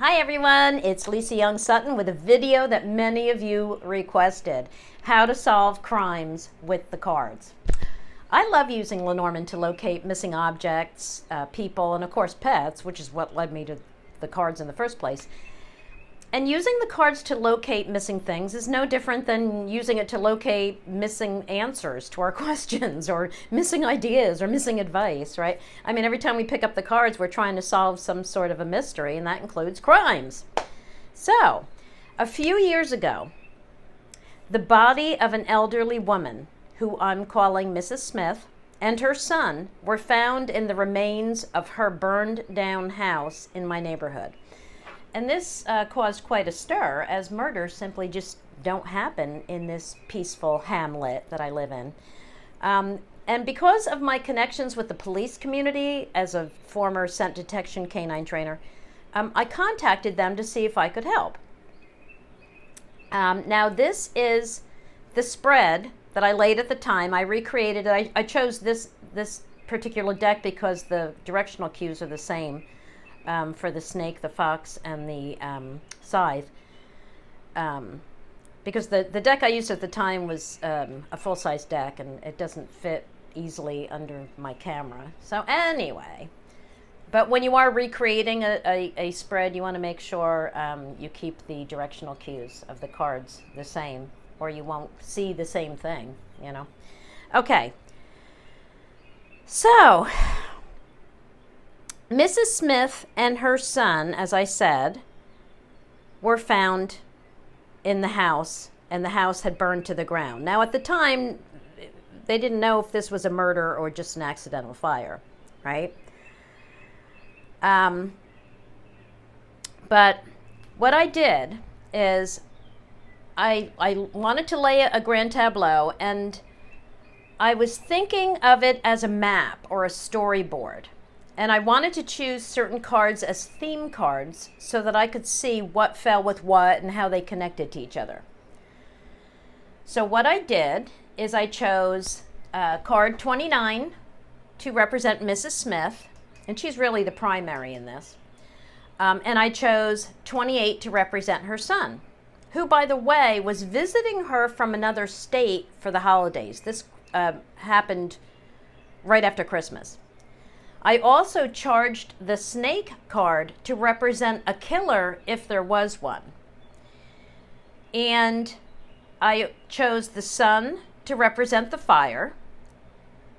Hi everyone, it's Lisa Young Sutton with a video that many of you requested, how to solve crimes with the cards. I love using Lenormand to locate missing objects, people, and of course pets, which is what led me to the cards in the first place. And using the cards to locate missing things is no different than using it to locate missing answers to our questions or missing ideas or missing advice, right? I mean, every time we pick up the cards, we're trying to solve some sort of a mystery, and that includes crimes. So, a few years ago, the body of an elderly woman, who I'm calling Mrs. Smith, and her son were found in the remains of her burned down house in my neighborhood. And this caused quite a stir, as murders simply just don't happen in this peaceful hamlet that I live in. And because of my connections with the police community as a former scent detection canine trainer, I contacted them to see if I could help. Now this is the spread that I laid at the time. I recreated it. I chose this particular deck because the directional cues are the same. For the snake, the fox, and the scythe. Because the deck I used at the time was a full-size deck, and it doesn't fit easily under my camera. So anyway, but when you are recreating a spread, you want to make sure you keep the directional cues of the cards the same, or you won't see the same thing, you know. Okay, so Mrs. Smith and her son, as I said, were found in the house, and the house had burned to the ground. Now, at the time, they didn't know if this was a murder or just an accidental fire, right? But what I did is I wanted to lay a grand tableau, and I was thinking of it as a map or a storyboard. And I wanted to choose certain cards as theme cards so that I could see what fell with what and how they connected to each other. So what I did is I chose card 29 to represent Mrs. Smith, and she's really the primary in this. And I chose 28 to represent her son, who, by the way, was visiting her from another state for the holidays. This happened right after Christmas. I also charged the snake card to represent a killer if there was one. And I chose the sun to represent the fire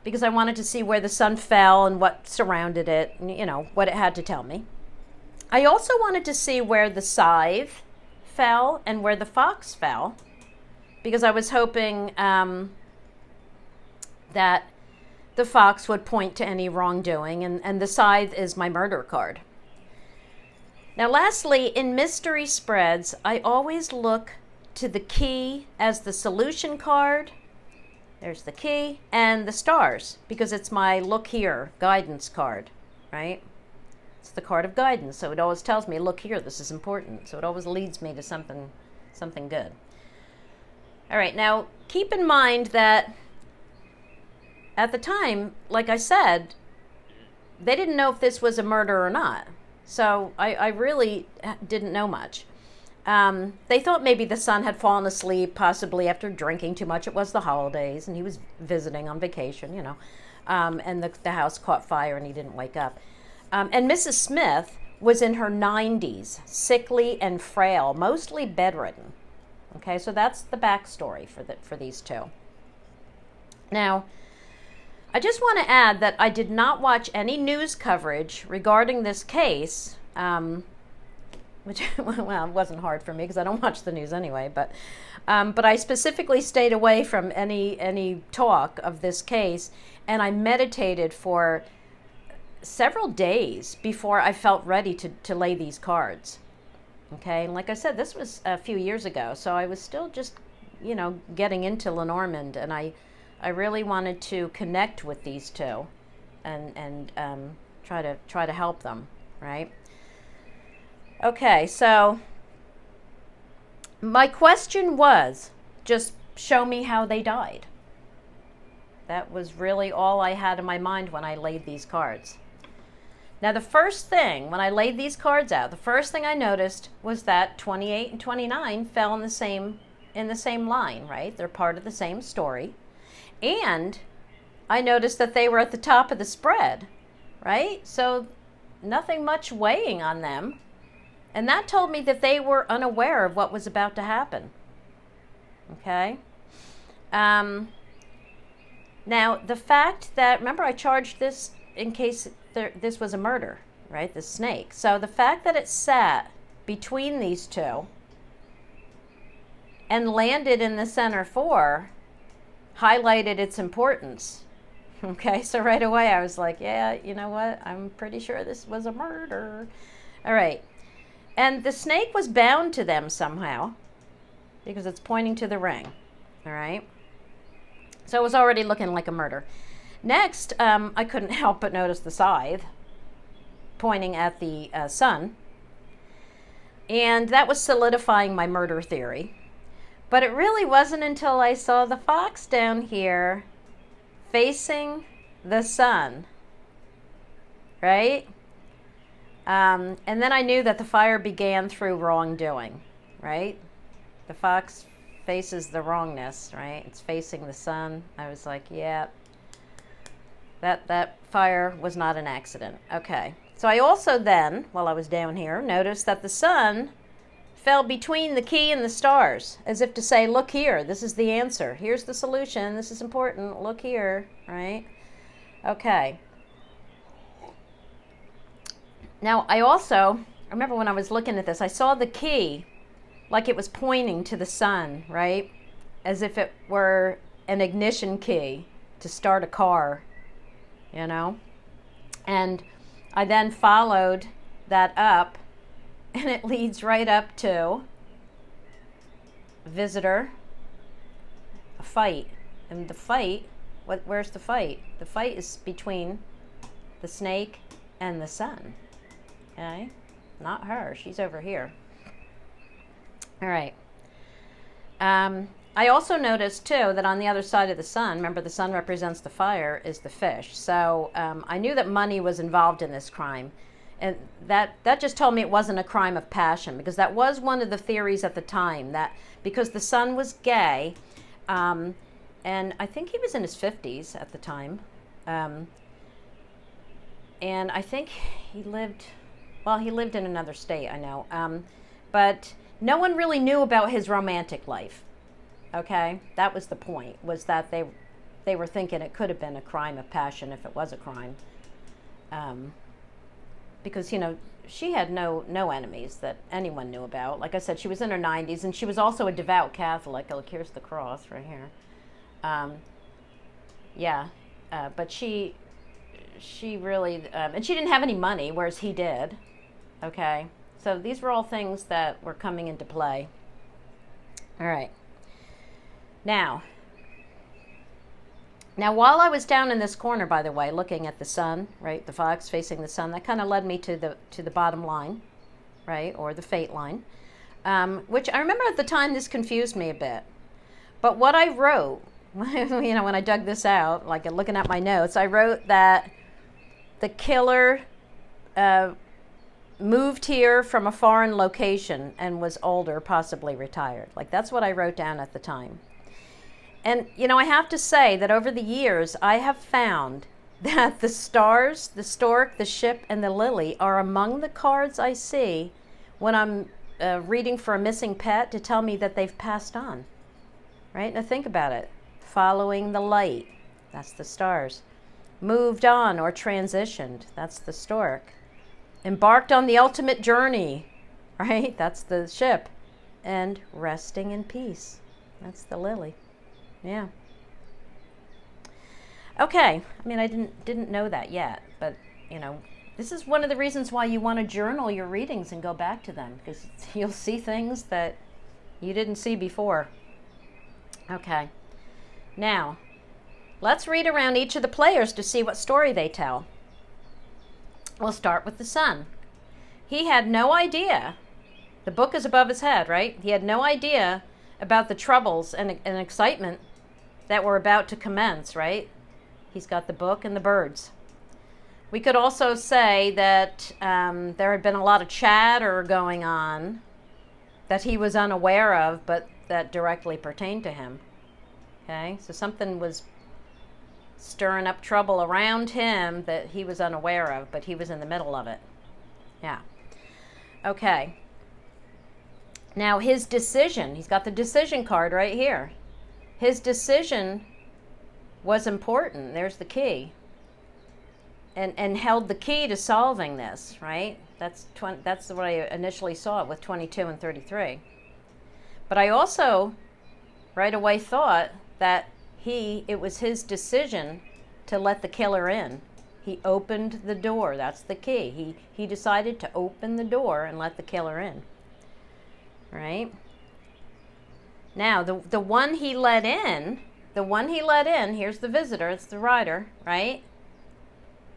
because I wanted to see where the sun fell and what surrounded it, and, you know, what it had to tell me. I also wanted to see where the scythe fell and where the fox fell because I was hoping that the fox would point to any wrongdoing, and the scythe is my murder card. Now, lastly, in mystery spreads, I always look to the key as the solution card. There's the key, and the stars, because it's my look here guidance card, right? It's the card of guidance, so it always tells me, look here, this is important. So it always leads me to something good. All right, now keep in mind that at the time, like I said, they didn't know if this was a murder or not. So I really didn't know much. They thought maybe the son had fallen asleep, possibly after drinking too much. It was the holidays, and he was visiting on vacation, you know. And the house caught fire, and he didn't wake up. And Mrs. Smith was in her 90s, sickly and frail, mostly bedridden. Okay, so that's the backstory for these two. Now, I just want to add that I did not watch any news coverage regarding this case, which, well, it wasn't hard for me because I don't watch the news anyway, but I specifically stayed away from any talk of this case, and I meditated for several days before I felt ready to lay these cards. Okay, and like I said, this was a few years ago, so I was still just, you know, getting into Lenormand, and I really wanted to connect with these two and try to help them, right? Okay, so my question was, just show me how they died. That was really all I had in my mind when I laid these cards. Now, the first thing, when I laid these cards out, the first thing I noticed was that 28 and 29 fell in the same line, right? They're part of the same story. And I noticed that they were at the top of the spread, right? So nothing much weighing on them. And that told me that they were unaware of what was about to happen. Okay? Now, the fact that, remember I charged this in case this was a murder, right? The snake. So the fact that it sat between these two and landed in the center four highlighted its importance. Okay, so right away I was like, yeah, you know what? I'm pretty sure this was a murder. All right. And the snake was bound to them somehow because it's pointing to the ring. All right. So it was already looking like a murder. Next, I couldn't help but notice the scythe pointing at the sun. And that was solidifying my murder theory. But it really wasn't until I saw the fox down here facing the sun, right? And then I knew that the fire began through wrongdoing, right? The fox faces the wrongness, right? It's facing the sun. I was like, yeah, that fire was not an accident. Okay. So I also then, while I was down here, noticed that the sun fell between the key and the stars, as if to say, look here, this is the answer. Here's the solution. This is important. Look here, right? Okay. Now, I remember when I was looking at this, I saw the key like it was pointing to the sun, right? As if it were an ignition key to start a car, you know? And I then followed that up, and it leads right up to visitor, a fight. And the fight, where's the fight? The fight is between the snake and the sun. Okay? Not her. She's over here. All right. I also noticed, too, that on the other side of the sun, remember the sun represents the fire, is the fish. So I knew that money was involved in this crime. And that just told me it wasn't a crime of passion, because that was one of the theories at the time, that because the son was gay, and I think he was in his 50s at the time, and I think he lived in another state, I know, but no one really knew about his romantic life, okay? That was the point, was that they were thinking it could have been a crime of passion if it was a crime. Because, you know, she had no enemies that anyone knew about. Like I said, she was in her 90s, and she was also a devout Catholic. Look, here's the cross right here. But she really, and she didn't have any money, whereas he did. Okay, so these were all things that were coming into play. All right. Now, while I was down in this corner, by the way, looking at the sun, right, the fox facing the sun, that kind of led me to the bottom line, right, or the fate line, which I remember at the time this confused me a bit. But what I wrote, you know, when I dug this out, like looking at my notes, I wrote that the killer moved here from a foreign location and was older, possibly retired. Like, that's what I wrote down at the time. And, you know, I have to say that over the years, I have found that the stars, the stork, the ship, and the lily are among the cards I see when I'm reading for a missing pet to tell me that they've passed on. Right? Now think about it. Following the light, that's the stars. Moved on or transitioned, that's the stork. Embarked on the ultimate journey, right? That's the ship. And resting in peace, that's the lily. Yeah. Okay. I mean, I didn't know that yet, but, you know, this is one of the reasons why you want to journal your readings and go back to them, because you'll see things that you didn't see before. Okay. Now, let's read around each of the players to see what story they tell. We'll start with the son. He had no idea. The book is above his head, right? He had no idea about the troubles and excitement that were about to commence, right? He's got the book and the birds. We could also say that there had been a lot of chatter going on that he was unaware of, but that directly pertained to him. Okay, so something was stirring up trouble around him that he was unaware of, but he was in the middle of it. Yeah. Okay. Now his decision, he's got the decision card right here. His decision was important. There's the key. And held the key to solving this, right? That's what I initially saw with 22 and 33. But I also right away thought that it was his decision to let the killer in. He opened the door. That's the key. He decided to open the door and let the killer in. Right? Now, the one he let in, here's the visitor, it's the rider, right?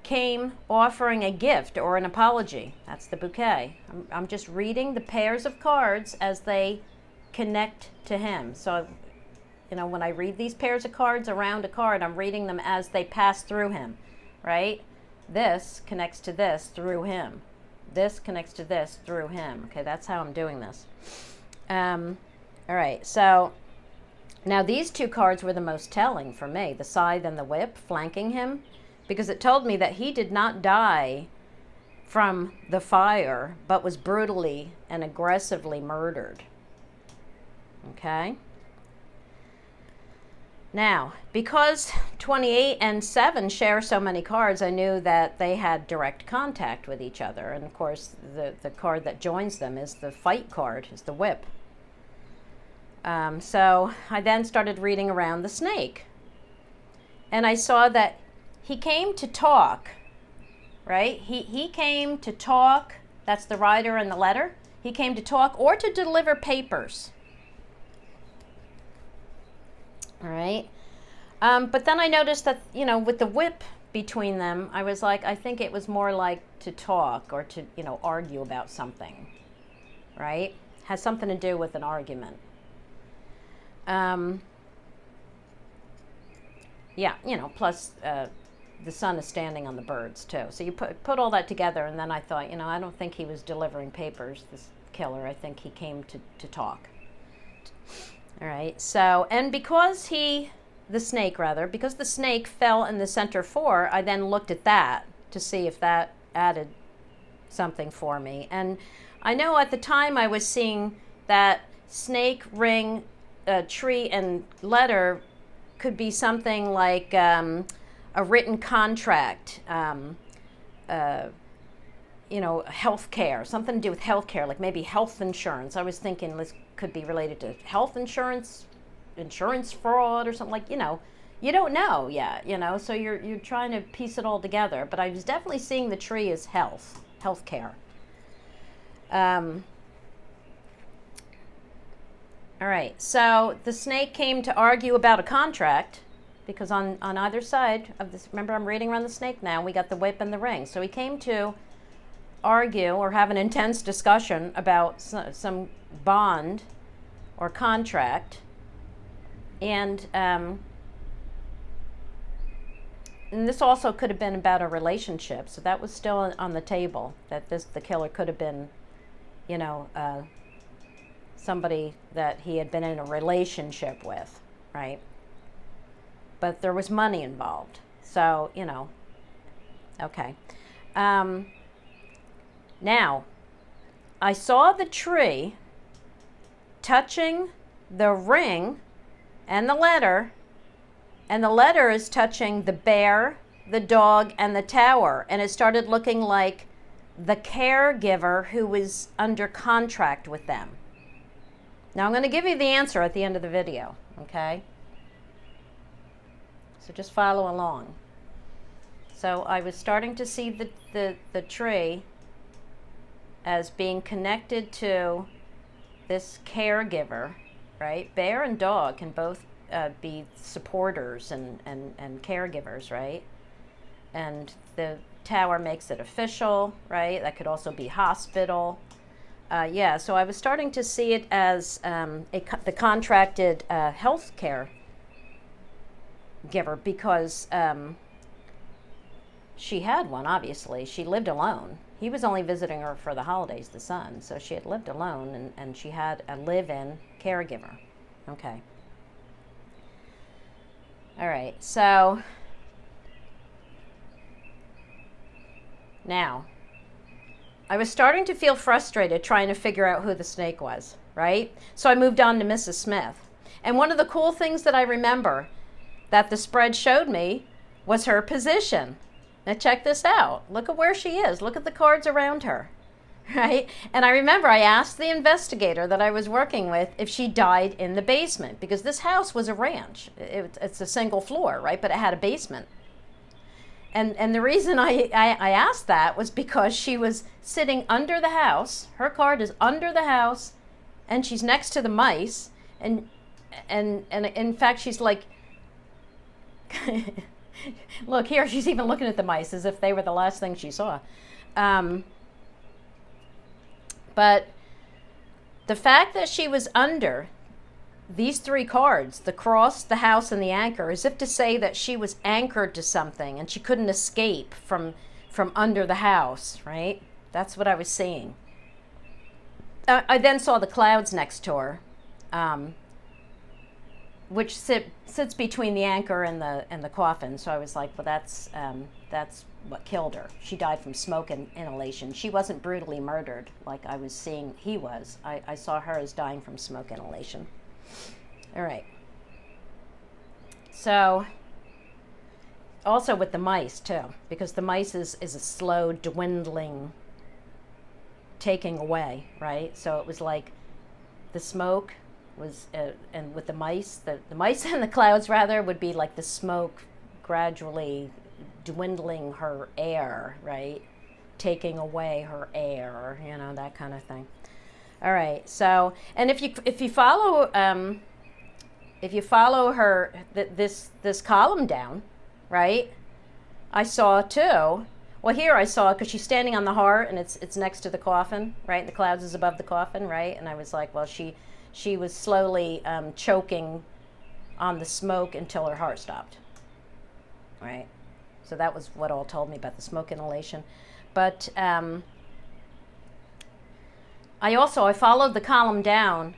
Came offering a gift or an apology. That's the bouquet. I'm just reading the pairs of cards as they connect to him. So, when I read these pairs of cards around a card, I'm reading them as they pass through him, right? This connects to this through him. This connects to this through him. Okay, that's how I'm doing this. All right, so now these two cards were the most telling for me, the scythe and the whip flanking him, because it told me that he did not die from the fire, but was brutally and aggressively murdered. Okay? Now, because 28 and 7 share so many cards, I knew that they had direct contact with each other. And of course, the card that joins them is the fight card, is the whip. So I then started reading around the snake. And I saw that he came to talk, right? He came to talk. That's the rider and the letter. He came to talk or to deliver papers. All right. But then I noticed that, with the whip between them, I was like, I think it was more like to talk or to, argue about something, right? Has something to do with an argument. Yeah, plus the sun is standing on the birds too. So you put all that together, and then I thought, I don't think he was delivering papers, this killer. I think he came to talk. All right, so, and because the snake fell in the center 4, I then looked at that to see if that added something for me. And I know at the time I was seeing that snake, ring, tree, and letter could be something like a written contract, health care, something to do with health care, like maybe health insurance. I was thinking this could be related to health insurance fraud or something, like, you don't know yet, so you're trying to piece it all together. But I was definitely seeing the tree as health care. All right, so the snake came to argue about a contract, because on either side of this, remember I'm reading around the snake now, we got the whip and the ring. So he came to argue or have an intense discussion about some bond or contract. And this also could have been about a relationship. So that was still on the table, that the killer could have been, somebody that he had been in a relationship with, right? But there was money involved. So, okay. Now, I saw the tree touching the ring and the letter is touching the bear, the dog, and the tower. And it started looking like the caregiver who was under contract with them. Now, I'm going to give you the answer at the end of the video, okay? So just follow along. So I was starting to see the tree as being connected to this caregiver, right? Bear and dog can both be supporters and caregivers, right? And the tower makes it official, right? That could also be hospital. Yeah, so I was starting to see it as the contracted health care giver, because she had one, obviously. She lived alone. He was only visiting her for the holidays, the son. So she had lived alone, and she had a live-in caregiver. Okay. All right. So now I was starting to feel frustrated trying to figure out who the snake was, right? So I moved on to Mrs. Smith. And one of the cool things that I remember that the spread showed me was her position. Now check this out. Look at where she is. Look at the cards around her, right? And I remember I asked the investigator that I was working with if she died in the basement, because this house was a ranch. It's a single floor, right? But it had a basement. And the reason I asked that was because she was sitting under the house. Her card is under the house, and she's next to the mice. And in fact, she's like, look here, she's even looking at the mice as if they were the last thing she saw. But the fact that she was under these three cards, the cross, the house, and the anchor, as if to say that she was anchored to something and she couldn't escape from under the house, right? That's what I was seeing. I then saw the clouds next to her, which sits between the anchor and the coffin. So I was like, well, that's what killed her. She died from smoke inhalation. She wasn't brutally murdered like I was seeing he was. I saw her as dying from smoke inhalation. All right. So also with the mice too, because the mice is a slow dwindling, taking away, right? So it was like the smoke was, and with the mice and the clouds rather would be like the smoke gradually dwindling her air, right? Taking away her air, that kind of thing. All right. So, and if you follow her this column down, right? I saw too. Well, here I saw, because she's standing on the heart and it's next to the coffin, right? The clouds is above the coffin, right? And I was like, well, she was slowly choking on the smoke until her heart stopped, right? So that was what all told me about the smoke inhalation. But I followed the column down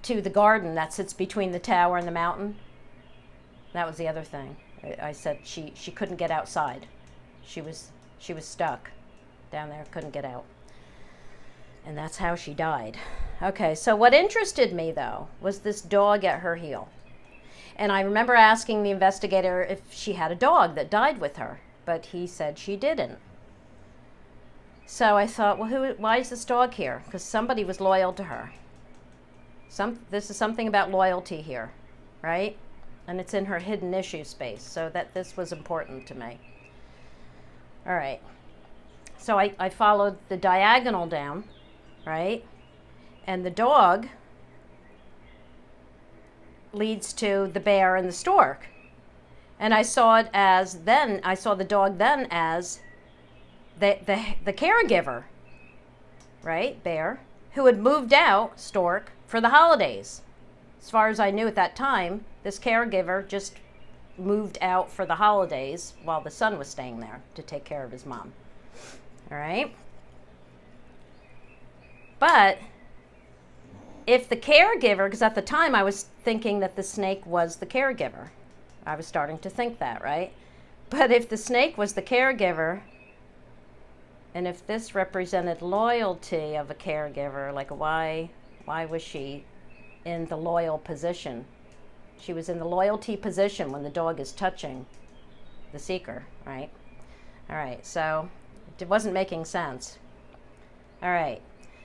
to the garden that sits between the tower and the mountain. That was the other thing. I said she couldn't get outside. She was stuck down there, couldn't get out. And that's how she died. Okay, so what interested me though was this dog at her heel. And I remember asking the investigator if she had a dog that died with her, but he said she didn't. So I thought, well, why is this dog here? Because somebody was loyal to her. This is something about loyalty here, right? And it's in her hidden issue space, so that this was important to me. All right. So I followed the diagonal down, right? And the dog leads to the bear and the stork. And I saw the dog then as the caregiver, right, bear, who had moved out, stork, for the holidays. As far as I knew at that time, this caregiver just moved out for the holidays while the son was staying there to take care of his mom. All right? But if the caregiver, because at the time I was thinking that the snake was the caregiver. I was starting to think that, right? But if the snake was the caregiver, and if this represented loyalty of a caregiver, like why was she in the loyal position? She was in the loyalty position when the dog is touching the seeker, right? All right, so it wasn't making sense. All right,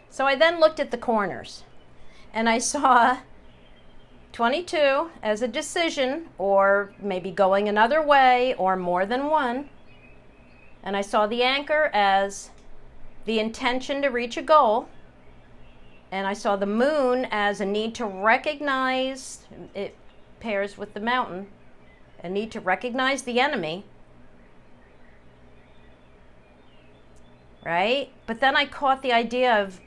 so I then looked at the corners, and I saw 22 as a decision, or maybe going another way, or more than one. And I saw the anchor as the intention to reach a goal. And I saw the moon as a need to recognize, it pairs with the mountain, a need to recognize the enemy. Right? But then I caught the idea of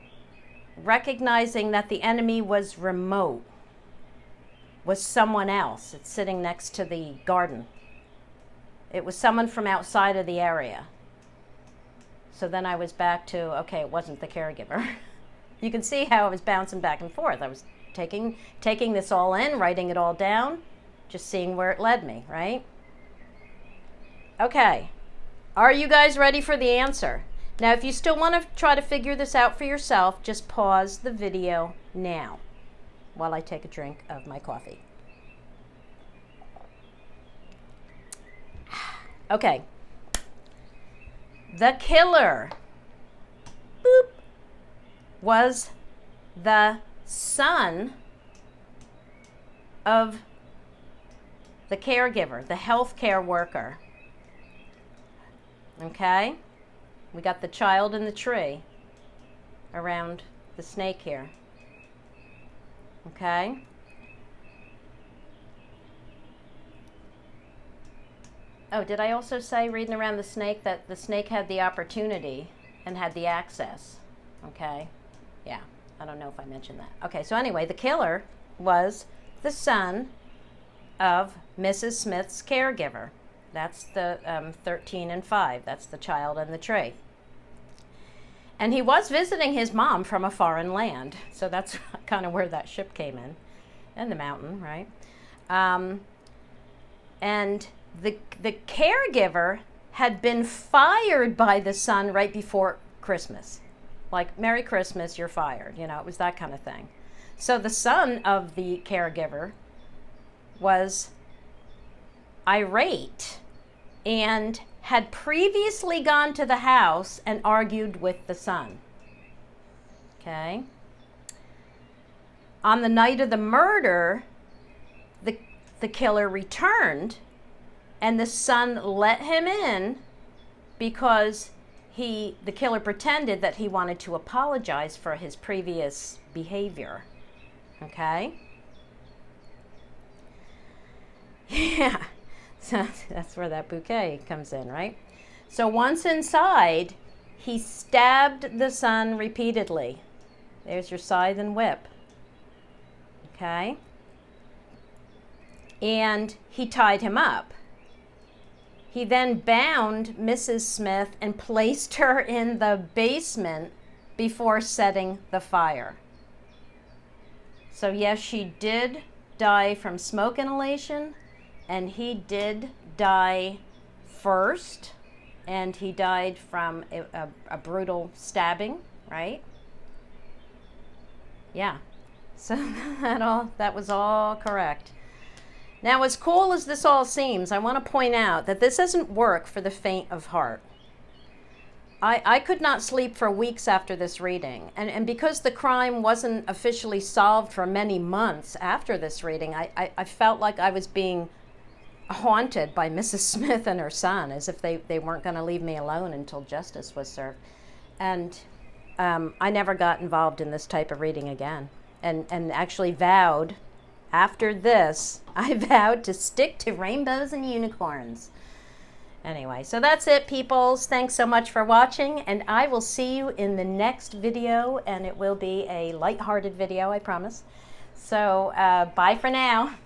recognizing that the enemy was remote, was someone else. It's sitting next to the garden. It was someone from outside of the area. So then I was back to, okay, it wasn't the caregiver. You can see how I was bouncing back and forth. I was taking this all in, writing it all down, just seeing where it led me, right? Okay, are you guys ready for the answer? Now, if you still want to try to figure this out for yourself, just pause the video now while I take a drink of my coffee. Okay. The killer, boop, was the son of the caregiver, the healthcare worker. Okay? We got the child in the tree around the snake here. Okay? Oh, did I also say, reading around the snake, that the snake had the opportunity and had the access? Okay? Yeah, I don't know if I mentioned that. Okay, so anyway, the killer was the son of Mrs. Smith's caregiver. That's the 13 and 5. That's the child in the tree. And he was visiting his mom from a foreign land. So that's kind of where that ship came in. And the mountain, right? And the caregiver had been fired by the son right before Christmas. Like, Merry Christmas, you're fired. You know, it was that kind of thing. So the son of the caregiver was irate and had previously gone to the house and argued with the son. Okay? On the night of the murder, the killer returned, and the son let him in because the killer pretended that he wanted to apologize for his previous behavior. Okay? Yeah. So that's where that bouquet comes in, right? So once inside, he stabbed the son repeatedly. There's your scythe and whip. Okay? And he tied him up. He then bound Mrs. Smith and placed her in the basement before setting the fire. So yes, she did die from smoke inhalation, and he did die first, and he died from a brutal stabbing, right? Yeah, so that was all correct. Now, as cool as this all seems, I want to point out that this doesn't work for the faint of heart. I could not sleep for weeks after this reading, and because the crime wasn't officially solved for many months after this reading, I felt like I was being haunted by Mrs. Smith and her son, as if they weren't going to leave me alone until justice was served. And I never got involved in this type of reading again, and actually vowed, after this, I vowed to stick to rainbows and unicorns. Anyway, so that's it, peoples. Thanks so much for watching, and I will see you in the next video, and it will be a lighthearted video, I promise. So bye for now.